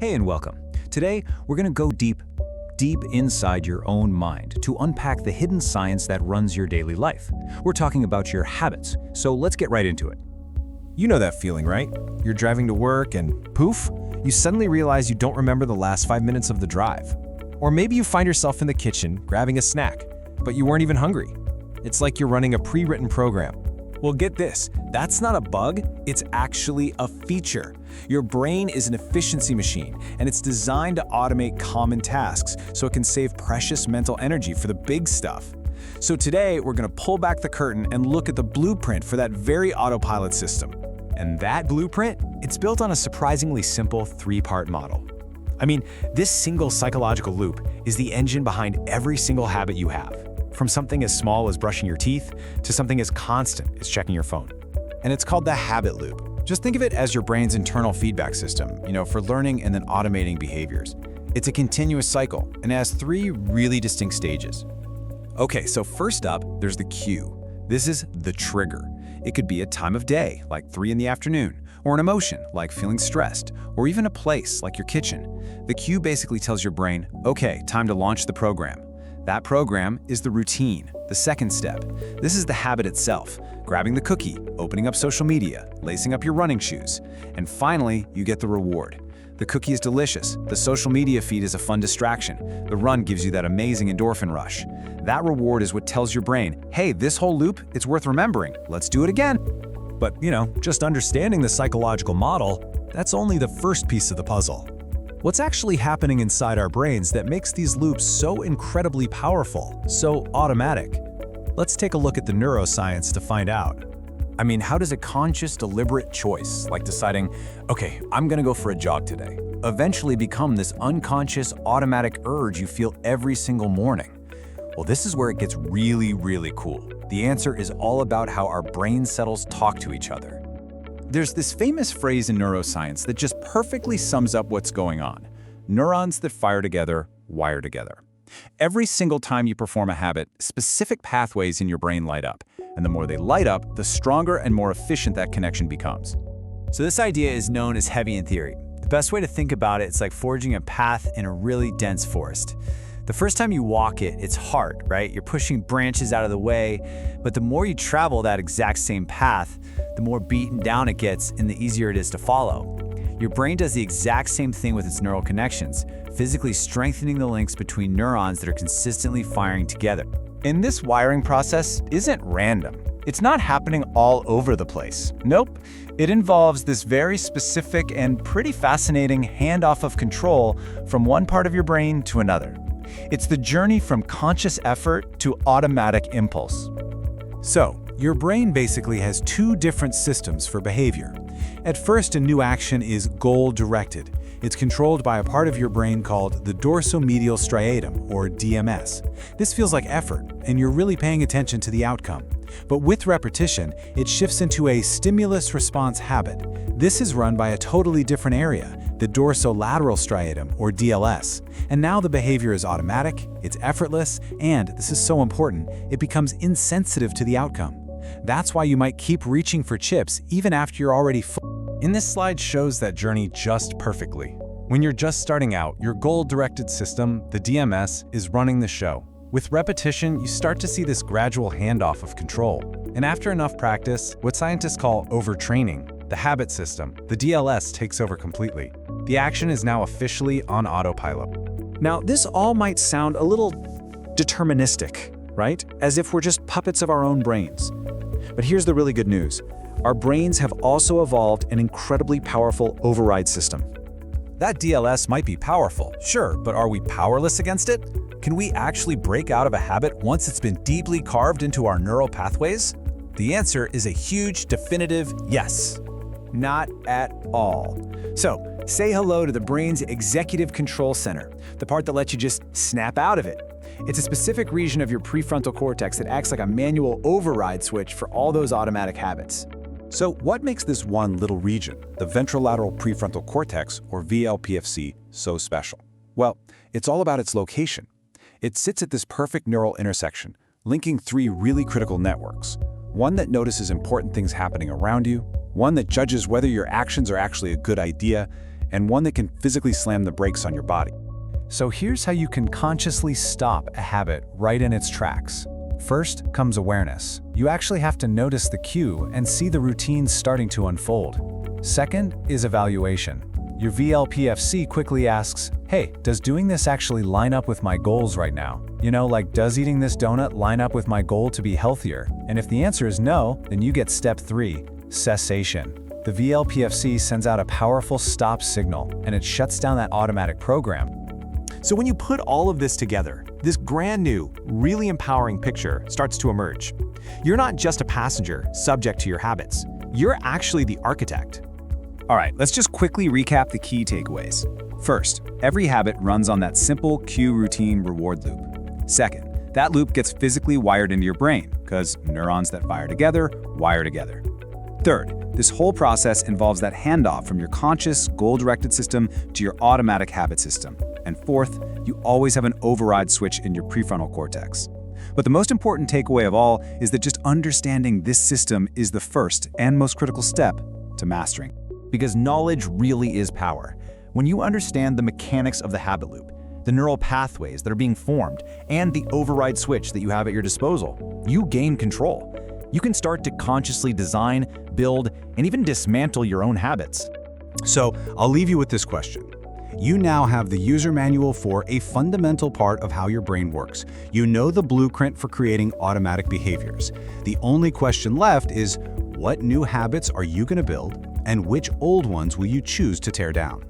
Hey and welcome. Today, we're going to go deep inside your own mind to unpack the hidden science that runs your daily life. We're talking about your habits, so let's get right into it. You know that feeling, right? You're driving to work and poof, you suddenly realize you don't remember the last 5 minutes of the drive. Or maybe you find yourself in the kitchen grabbing a snack, but you weren't even hungry. It's like you're running a pre-written program. Well, get this, that's not a bug, it's actually a feature. Your brain is an efficiency machine, and it's designed to automate common tasks so it can save precious mental energy for the big stuff. So today, we're gonna pull back the curtain and look at the blueprint for that very autopilot system. And that blueprint, it's built on a surprisingly simple 3-part model. I mean, this single psychological loop is the engine behind every single habit you have. From something as small as brushing your teeth to something as constant as checking your phone. And it's called the habit loop. Just think of it as your brain's internal feedback system, for learning and then automating behaviors. It's a continuous cycle and it has 3 really distinct stages. Okay, so first up, there's the cue. This is the trigger. It could be a time of day, like 3 in the afternoon, or an emotion, like feeling stressed, or even a place, like your kitchen. The cue basically tells your brain, okay, time to launch the program. That program is the routine, the second step. This is the habit itself, grabbing the cookie, opening up social media, lacing up your running shoes. And finally, you get the reward. The cookie is delicious, the social media feed is a fun distraction, the run gives you that amazing endorphin rush. That reward is what tells your brain, hey, this whole loop, it's worth remembering, let's do it again. But, just understanding the psychological model, that's only the first piece of the puzzle. What's actually happening inside our brains that makes these loops so incredibly powerful, so automatic? Let's take a look at the neuroscience to find out. I mean, how does a conscious, deliberate choice, like deciding, okay, I'm gonna go for a jog today, eventually become this unconscious, automatic urge you feel every single morning? Well, this is where it gets really, really cool. The answer is all about how our brain cells talk to each other. There's this famous phrase in neuroscience that just perfectly sums up what's going on. Neurons that fire together, wire together. Every single time you perform a habit, specific pathways in your brain light up. And the more they light up, the stronger and more efficient that connection becomes. So this idea is known as Hebbian Theory. The best way to think about it, it's like forging a path in a really dense forest. The first time you walk it, it's hard, right? You're pushing branches out of the way, but the more you travel that exact same path, the more beaten down it gets and the easier it is to follow. Your brain does the exact same thing with its neural connections, physically strengthening the links between neurons that are consistently firing together. And this wiring process isn't random. It's not happening all over the place. Nope. It involves this very specific and pretty fascinating handoff of control from one part of your brain to another. It's the journey from conscious effort to automatic impulse. So, your brain basically has 2 different systems for behavior. At first, a new action is goal-directed. It's controlled by a part of your brain called the dorsomedial striatum, or DMS. This feels like effort, and you're really paying attention to the outcome. But with repetition, it shifts into a stimulus-response habit. This is run by a totally different area, the dorsolateral striatum, or DLS. And now the behavior is automatic, it's effortless, and, this is so important, it becomes insensitive to the outcome. That's why you might keep reaching for chips even after you're already full. In this slide shows that journey just perfectly. When you're just starting out, your goal-directed system, the DMS, is running the show. With repetition, you start to see this gradual handoff of control. And after enough practice, what scientists call overtraining, the habit system, the DLS takes over completely. The action is now officially on autopilot. Now, this all might sound a little deterministic, right? As if we're just puppets of our own brains. But here's the really good news. Our brains have also evolved an incredibly powerful override system. That DLS might be powerful, sure, but are we powerless against it? Can we actually break out of a habit once it's been deeply carved into our neural pathways? The answer is a huge, definitive yes. Not at all. So, say hello to the brain's executive control center, the part that lets you just snap out of it. It's a specific region of your prefrontal cortex that acts like a manual override switch for all those automatic habits. So what makes this one little region, the ventrolateral prefrontal cortex, or VLPFC, so special? Well, it's all about its location. It sits at this perfect neural intersection, linking 3 really critical networks. One that notices important things happening around you, one that judges whether your actions are actually a good idea, and one that can physically slam the brakes on your body. So here's how you can consciously stop a habit right in its tracks. First comes awareness. You actually have to notice the cue and see the routine starting to unfold. Second is evaluation. Your VLPFC quickly asks, hey, does doing this actually line up with my goals right now? You know, like, does eating this donut line up with my goal to be healthier? And if the answer is no, then you get step 3, cessation. The VLPFC sends out a powerful stop signal, and it shuts down that automatic program. So when you put all of this together, this brand new, really empowering picture starts to emerge. You're not just a passenger subject to your habits. You're actually the architect. All right, let's just quickly recap the key takeaways. First, every habit runs on that simple cue routine reward loop. Second, that loop gets physically wired into your brain because neurons that fire together wire together. Third, this whole process involves that handoff from your conscious, goal-directed system to your automatic habit system. And fourth, you always have an override switch in your prefrontal cortex. But the most important takeaway of all is that just understanding this system is the first and most critical step to mastering. Because knowledge really is power. When you understand the mechanics of the habit loop, the neural pathways that are being formed, and the override switch that you have at your disposal, you gain control. You can start to consciously design, build, and even dismantle your own habits. So I'll leave you with this question. You now have the user manual for a fundamental part of how your brain works. You know the blueprint for creating automatic behaviors. The only question left is, what new habits are you going to build, and which old ones will you choose to tear down?